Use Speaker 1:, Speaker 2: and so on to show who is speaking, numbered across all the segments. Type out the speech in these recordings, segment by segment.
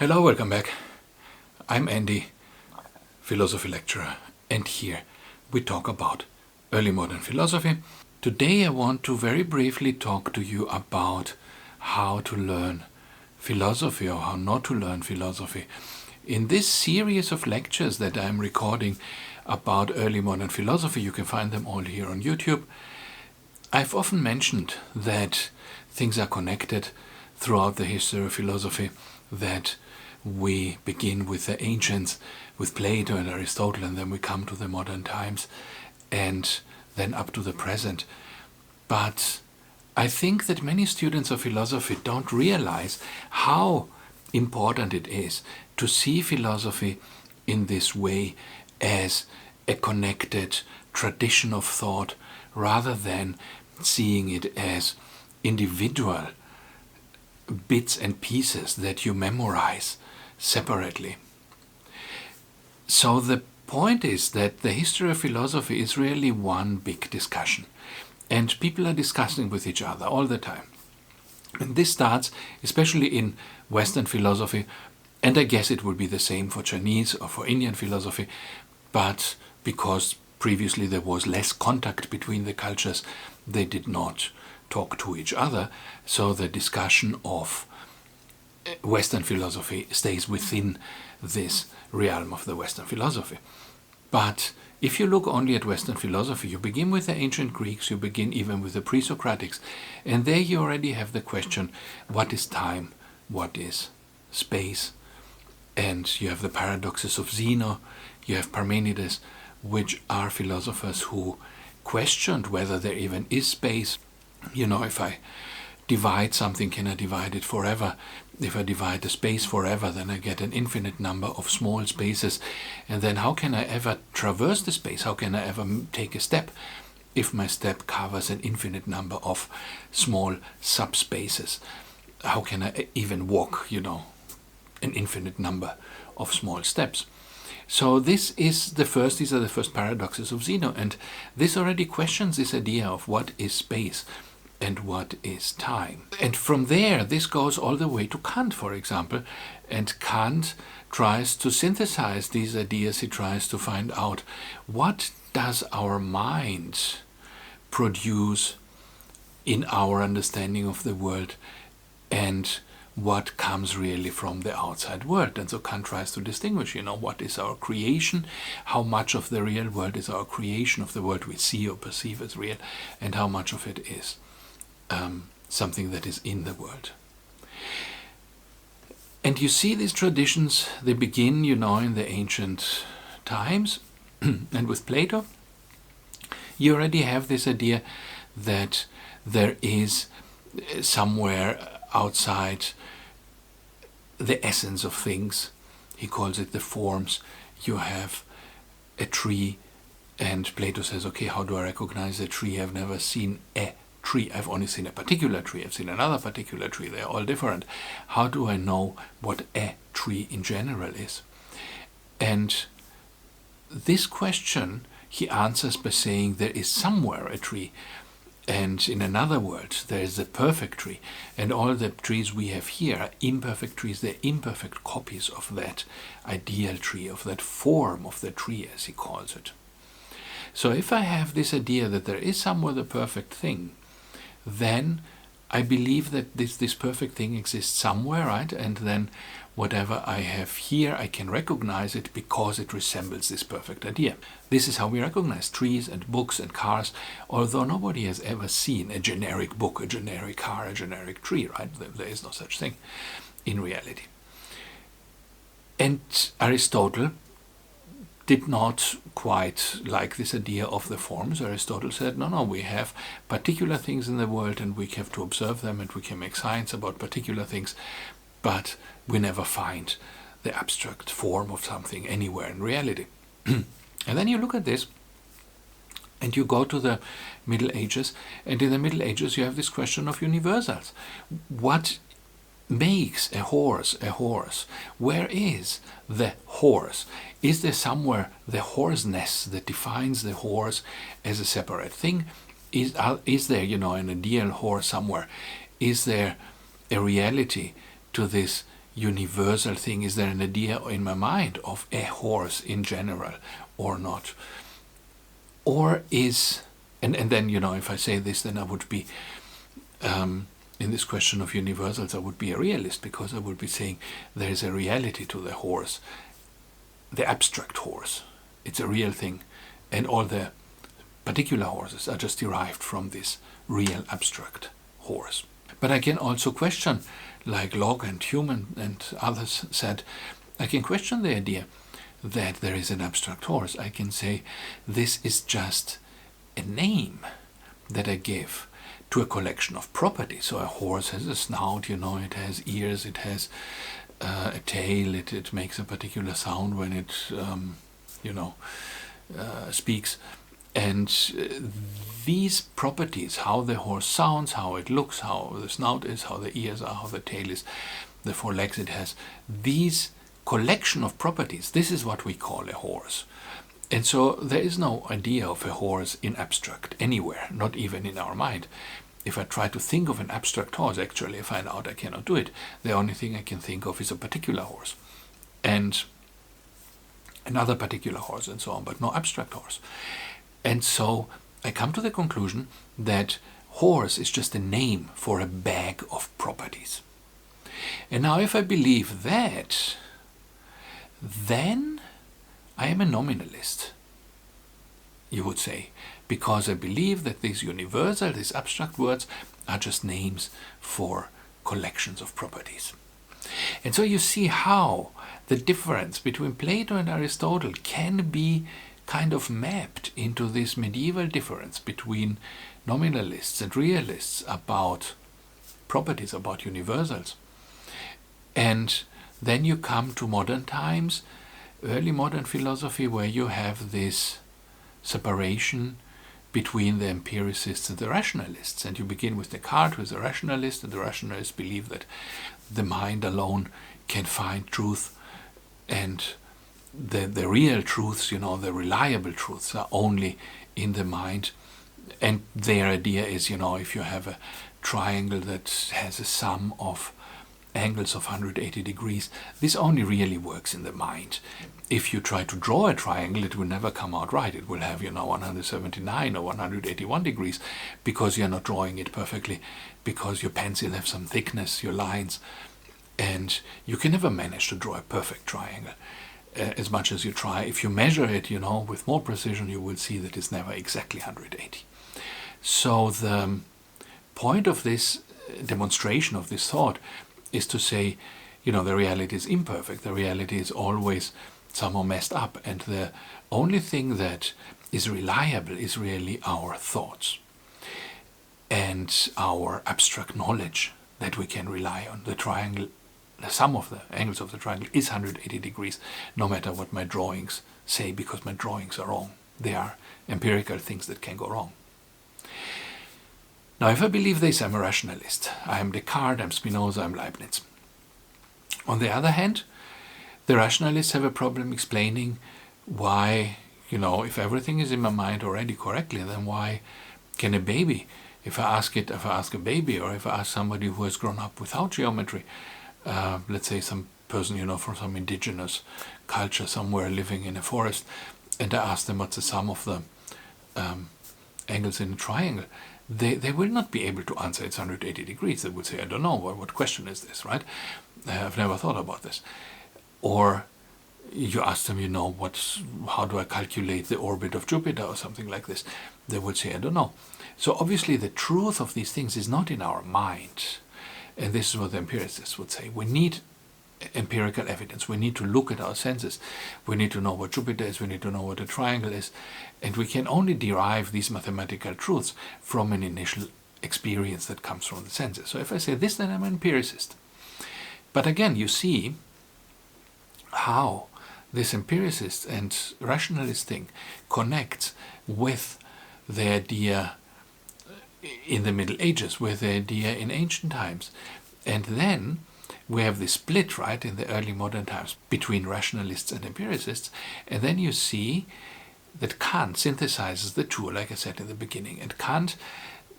Speaker 1: Hello, welcome back. I'm Andy, philosophy lecturer, and here we talk about early modern philosophy. Today I want to very briefly talk to you about how to learn philosophy or how not to learn philosophy. In this series of lectures that I'm recording about early modern philosophy, you can find them all here on YouTube, I've often mentioned that things are connected throughout the history of philosophy, that we begin with the ancients, with Plato and Aristotle, and then we come to the modern times, and then up to the present. But I think that many students of philosophy don't realize how important it is to see philosophy in this way as a connected tradition of thought, rather than seeing it as individual bits and pieces that you memorize separately. So the point is that the history of philosophy is really one big discussion, and people are discussing with each other all the time. And this starts especially in Western philosophy, and I guess it would be the same for Chinese or for Indian philosophy, but because previously there was less contact between the cultures, they did not talk to each other, so the discussion of Western philosophy stays within this realm of the Western philosophy. But if you look only at Western philosophy, you begin with the ancient Greeks, you begin even with the pre-Socratics, and there you already have the question, what is time, what is space? And you have the paradoxes of Zeno, you have Parmenides, which are philosophers who questioned whether there even is space. You know, if I divide something, can I divide it forever? If I divide the space forever, then I get an infinite number of small spaces. And then how can I ever traverse the space? How can I ever take a step if my step covers an infinite number of small subspaces? How can I even walk, an infinite number of small steps? So these are the first paradoxes of Zeno, and this already questions this idea of what is space and what is time. And from there, this goes all the way to Kant, for example, and Kant tries to synthesize these ideas. He tries to find out, what does our mind produce in our understanding of the world, and what comes really from the outside world. And so Kant tries to distinguish, what is our creation, how much of the real world is our creation of the world we see or perceive as real, and how much of it is something that is in the world. And you see these traditions, they begin, in the ancient times, and with Plato, you already have this idea that there is somewhere outside the essence of things. He calls it the forms. You have a tree, and Plato says, okay, how do I recognize a tree? I've never seen a tree. I've only seen a particular tree. I've seen another particular tree. They're all different. How do I know what a tree in general is? And this question he answers by saying there is somewhere a tree, and in another world there is a perfect tree, and all the trees we have here are imperfect trees. They're imperfect copies of that ideal tree, of that form of the tree, as he calls it. So if I have this idea that there is somewhere the perfect thing, then I believe that this perfect thing exists somewhere, right? And then whatever I have here, I can recognize it because it resembles this perfect idea. This is how we recognize trees and books and cars, although nobody has ever seen a generic book, a generic car, a generic tree, right? There is no such thing in reality. And Aristotle did not quite like this idea of the forms. Aristotle said, no, we have particular things in the world, and we have to observe them, and we can make science about particular things, but we never find the abstract form of something anywhere in reality. And then you look at this, and you go to the Middle Ages, and in the Middle Ages you have this question of universals. What makes a horse a horse? Where is the horse? Is there somewhere the horseness that defines the horse as a separate thing? Is there, an ideal horse somewhere? Is there a reality to this universal thing? Is there an idea in my mind of a horse in general or not? Or is, and then, if I say this, then I would be, in this question of universals, I would be a realist, because I would be saying there is a reality to the horse, the abstract horse. It's a real thing, and all the particular horses are just derived from this real abstract horse. But I can also question, like Locke and Hume and others said, I can question the idea that there is an abstract horse. I can say this is just a name that I give to a collection of properties. So a horse has a snout, it has ears, it has a tail, it makes a particular sound when it, speaks. And these properties, how the horse sounds, how it looks, how the snout is, how the ears are, how the tail is, the 4 legs it has, these collection of properties, this is what we call a horse. And so there is no idea of a horse in abstract anywhere, not even in our mind. If I try to think of an abstract horse, actually I find out I cannot do it. The only thing I can think of is a particular horse and another particular horse and so on, but no abstract horse. And so I come to the conclusion that horse is just a name for a bag of properties. And now if I believe that, then I am a nominalist, you would say, because I believe that these universal, these abstract words are just names for collections of properties. And so you see how the difference between Plato and Aristotle can be kind of mapped into this medieval difference between nominalists and realists about properties, about universals. And then you come to modern times, early modern philosophy, where you have this separation between the empiricists and the rationalists. And you begin with Descartes, who is a rationalist, and the rationalists believe that the mind alone can find truth, and the real truths, the reliable truths, are only in the mind. And their idea is, if you have a triangle that has a sum of angles of 180 degrees, this only really works in the mind. If you try to draw a triangle, it will never come out right. It will have, 179 or 181 degrees, because you're not drawing it perfectly, because your pencil has some thickness, your lines, and you can never manage to draw a perfect triangle. As much as you try, if you measure it, with more precision, you will see that it's never exactly 180. So the point of this demonstration of this thought is to say, the reality is imperfect. The reality is always somehow messed up, and the only thing that is reliable is really our thoughts and our abstract knowledge that we can rely on. The triangle, the sum of the angles of the triangle is 180 degrees, no matter what my drawings say, because my drawings are wrong. They are empirical things that can go wrong. Now, if I believe this, I'm a rationalist. I am Descartes, I'm Spinoza, I'm Leibniz. On the other hand, the rationalists have a problem explaining why, if everything is in my mind already correctly, then why can a baby, if I ask a baby, or if I ask somebody who has grown up without geometry, let's say some person, from some indigenous culture somewhere living in a forest, and I ask them what's the sum of the angles in a triangle, they will not be able to answer it's 180 degrees. They would say, I don't know, what question is this, right? I've never thought about this. Or you ask them, how do I calculate the orbit of Jupiter or something like this? They would say, I don't know. So obviously the truth of these things is not in our mind. And this is what the empiricists would say. We need empirical evidence. We need to look at our senses. We need to know what Jupiter is. We need to know what a triangle is. And we can only derive these mathematical truths from an initial experience that comes from the senses. So if I say this, then I'm an empiricist. But again, you see how this empiricist and rationalist thing connects with the idea in the Middle Ages, with the idea in ancient times. And then we have this split, right, in the early modern times between rationalists and empiricists. And then you see that Kant synthesizes the two, like I said in the beginning. And Kant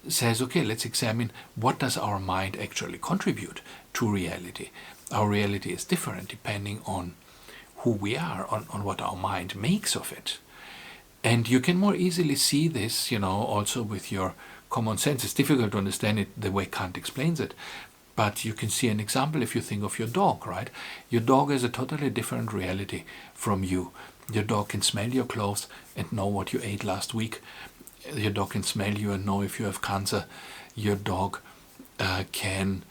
Speaker 1: says, okay, let's examine what does our mind actually contribute to reality. our reality is different depending on who we are, on what our mind makes of it. And you can more easily see this, also with your common sense. It's difficult to understand it the way Kant explains it, but you can see an example if you think of your dog, right? Your dog has a totally different reality from you. Your dog can smell your clothes and know what you ate last week. Your dog can smell you and know if you have cancer. Your dog can,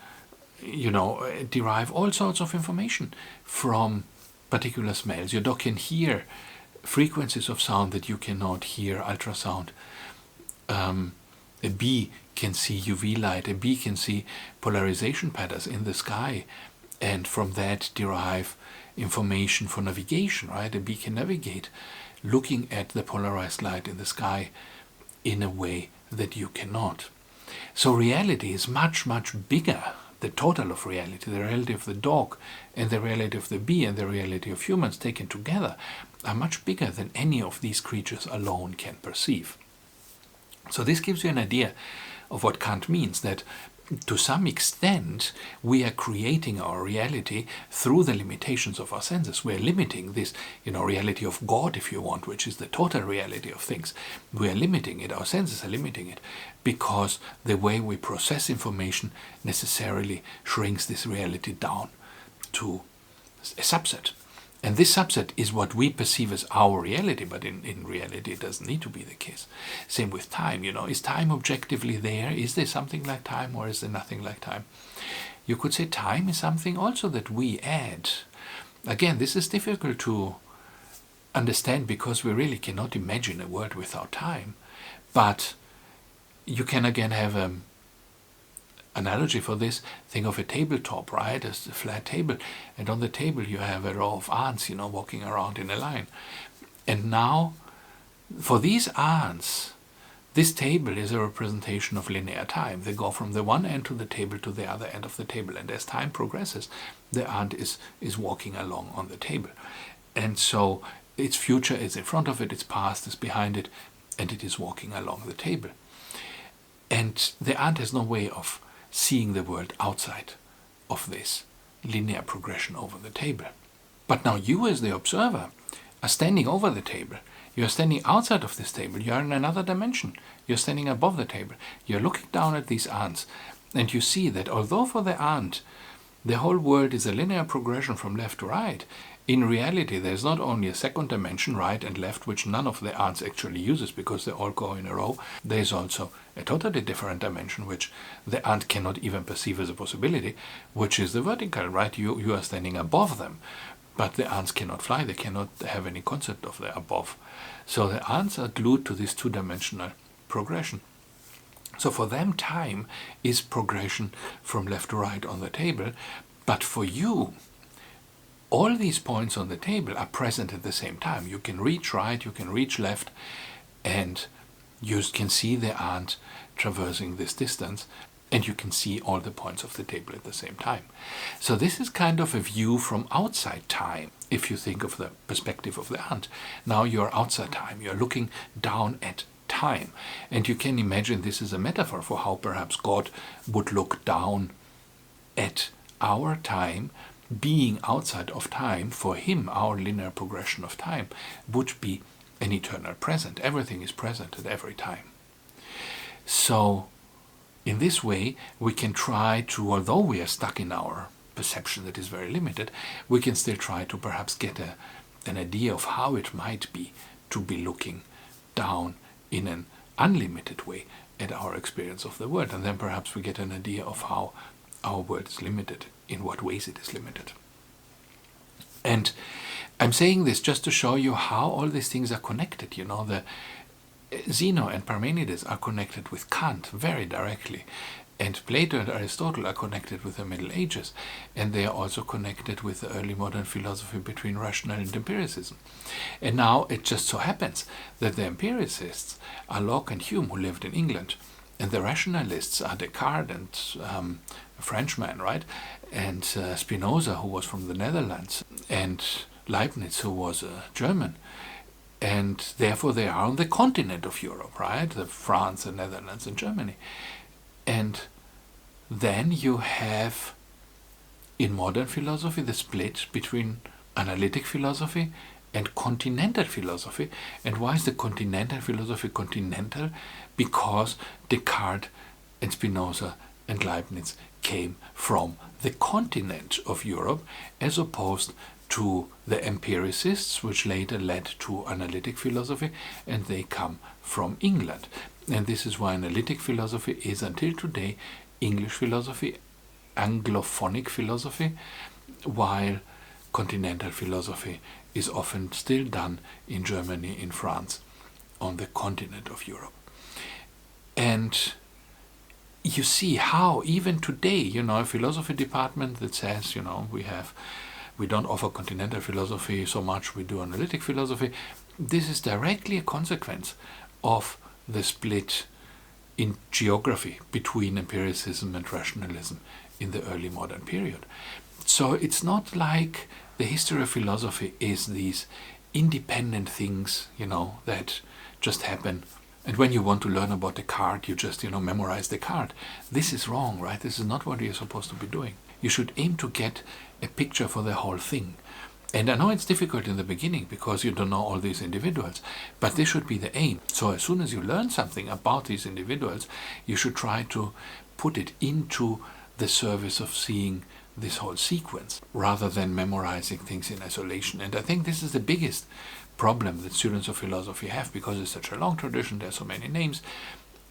Speaker 1: derive all sorts of information from particular smells. Your dog can hear frequencies of sound that you cannot hear, ultrasound. A bee can see UV light. A bee can see polarization patterns in the sky, and from that derive information for navigation, right? A bee can navigate looking at the polarized light in the sky in a way that you cannot. So reality is much, much bigger. The total of reality, the reality of the dog and the reality of the bee and the reality of humans taken together are much bigger than any of these creatures alone can perceive. So this gives you an idea of what Kant means, that to some extent we are creating our reality through the limitations of our senses. We are limiting this, reality of God, if you want, which is the total reality of things. We are limiting it, our senses are limiting it, because the way we process information necessarily shrinks this reality down to a subset. And this subset is what we perceive as our reality, but in reality it doesn't need to be the case. Same with time, is time objectively there? Is there something like time, or is there nothing like time? You could say time is something also that we add. Again, this is difficult to understand because we really cannot imagine a world without time. But you can again have an analogy for this. Think of a tabletop, right? As a flat table, and on the table you have a row of ants, walking around in a line. And now, for these ants, this table is a representation of linear time. They go from the one end of the table to the other end of the table, and as time progresses, the ant is walking along on the table. And so its future is in front of it, its past is behind it, and it is walking along the table. And the ant has no way of seeing the world outside of this linear progression over the table. But now you, as the observer, are standing over the table. You are standing outside of this table. You are in another dimension. You are standing above the table. You are looking down at these ants, and you see that although for the ant the whole world is a linear progression from left to right, in reality there's not only a second dimension, right and left, which none of the ants actually uses because they all go in a row. There's also a totally different dimension which the ant cannot even perceive as a possibility, which is the vertical, right? You are standing above them, but the ants cannot fly. They cannot have any concept of the above. So the ants are glued to this two-dimensional progression. So for them, time is progression from left to right on the table, but for you, all these points on the table are present at the same time. You can reach right, you can reach left, and you can see the ant traversing this distance, and you can see all the points of the table at the same time. So this is kind of a view from outside time, if you think of the perspective of the ant. Now you're outside time, you're looking down at time, and you can imagine this is a metaphor for how perhaps God would look down at our time. Being outside of time, for him, our linear progression of time would be an eternal present. Everything is present at every time. So, in this way, we can try to, although we are stuck in our perception that is very limited, we can still try to perhaps get an idea of how it might be to be looking down in an unlimited way at our experience of the world. And then perhaps we get an idea of how our world is limited, in what ways it is limited. And I'm saying this just to show you how all these things are connected. The Zeno and Parmenides are connected with Kant very directly, and Plato and Aristotle are connected with the Middle Ages, and they are also connected with the early modern philosophy between rational and empiricism. And now it just so happens that the empiricists are Locke and Hume, who lived in England, and the rationalists are Descartes and a Frenchman, right? And Spinoza, who was from the Netherlands, and Leibniz, who was a German. And therefore they are on the continent of Europe, right? France, the Netherlands, and Germany. And then you have in modern philosophy the split between analytic philosophy and continental philosophy. And why is the continental philosophy continental? Because Descartes and Spinoza and Leibniz came from the continent of Europe, as opposed to the empiricists, which later led to analytic philosophy, and they come from England. And this is why analytic philosophy is until today English philosophy, Anglophonic philosophy, while continental philosophy is often still done in Germany, in France, on the continent of Europe. And you see how even today, a philosophy department that says, we don't offer continental philosophy so much, we do analytic philosophy. This is directly a consequence of the split in geography between empiricism and rationalism in the early modern period. So it's not like the history of philosophy is these independent things, that just happen. And when you want to learn about Descartes, you just, memorize Descartes. This is wrong, right? This is not what you're supposed to be doing. You should aim to get a picture for the whole thing. And I know it's difficult in the beginning because you don't know all these individuals, but this should be the aim. So as soon as you learn something about these individuals, you should try to put it into the service of seeing this whole sequence, rather than memorizing things in isolation. And I think this is the biggest problem that students of philosophy have, because it's such a long tradition, there are so many names,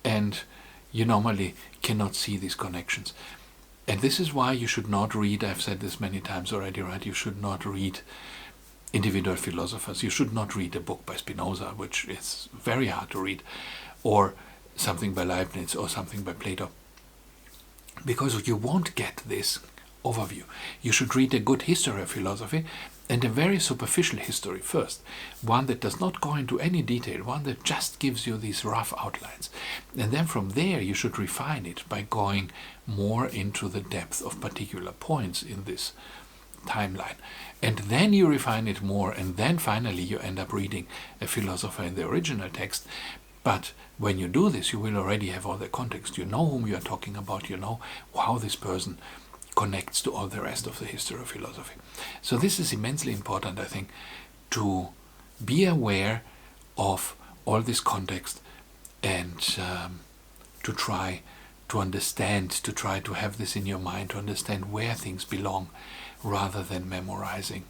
Speaker 1: and you normally cannot see these connections. And this is why you should not read, I've said this many times already, right? You should not read individual philosophers. You should not read a book by Spinoza, which is very hard to read, or something by Leibniz, or something by Plato, because you won't get this overview. You should read a good history of philosophy, and a very superficial history first, one that does not go into any detail, one that just gives you these rough outlines. And then from there you should refine it by going more into the depth of particular points in this timeline. And then you refine it more, and then finally you end up reading a philosopher in the original text. But when you do this, you will already have all the context. You know whom you are talking about, you know how this person connects to all the rest of the history of philosophy. So this is immensely important, I think, to be aware of all this context, and to try to understand, to try to have this in your mind, to understand where things belong, rather than memorizing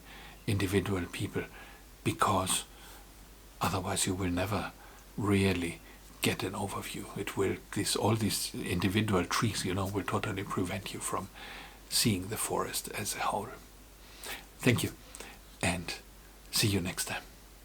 Speaker 1: individual people, because otherwise you will never really get an overview. It will, all these individual trees, will totally prevent you from seeing the forest as a whole. Thank you, and see you next time.